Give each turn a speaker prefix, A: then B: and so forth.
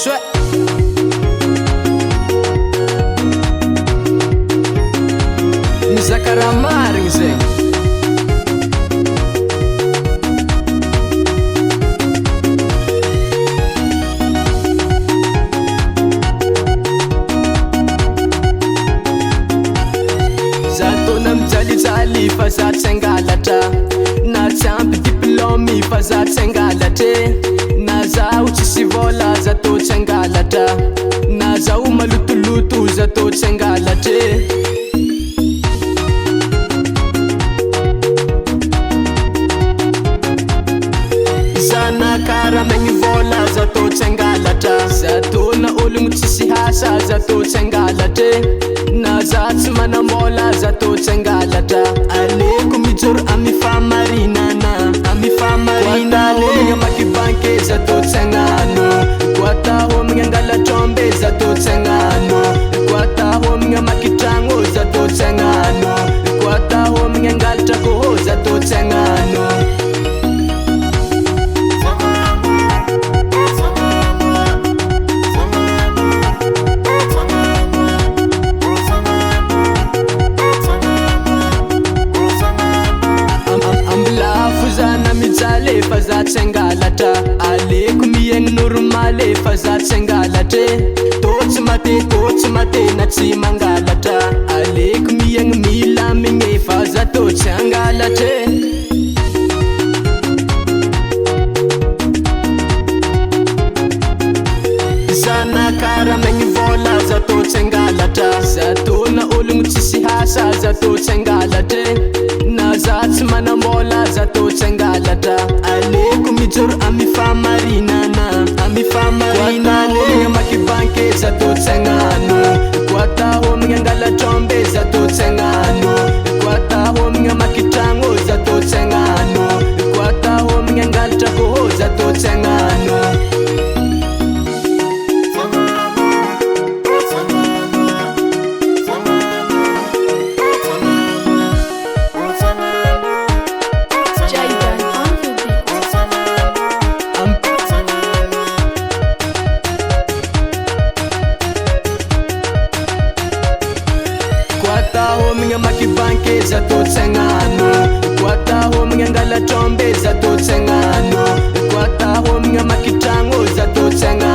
A: Shwe mizaka raha marigny zegny. Zatona mijalijaly fa za tsy hangalatra, na tsy ampy diplômy fa za tsy hangalatra, na zaho tsisy vôla za tô tsy hangalatra, na zaho malotoloto za tô tsy hangalatra. Zanakara megny vôla za tô tsy hangalatra, zatona ologno tsisy hasa za tô tsy hangalatra, na za tsy manambola za tô tsy hangalatra. Aleko mijoro amy famarinana, amy famarinana homagna makibanky za tô tsy hagnano, koa ta homagna angalatra ombe za tô tsy hagnano, koa ta homagna makitragno za tô tsy hagnano, koa ta homagna angalatra koho za tô tsy hagnano. Fa za tsy hangalatra, aleko miaigny normaly fa za tsy hangalatra, tô tsy mate na tsy mangalatra, aleko miaigny milamigny fa za tô tsy hangalatra. Zanakara megny vôla za tô tsy hangalatra, zatona ologno tsisy hasa za tô tsy hangalatra, na za tsy manambola za tô tsy hangalatra. Aleko mijoro amy famarinana, amy famarinana homagna makibanky za tô tsy hagnano, koa ta homagna angalatra ombe za tô tsy hagnano, koa ta homagna makitragno za tô tsy hagnano, koa ta homagna angalatra koho za tô tsy hagnano. Homagna makibanky za tô tsy hagnano, koa ta homagna angalatra ombe za tô tsy hagnano, koa ta homagna makitragno za tô tsy hagnano.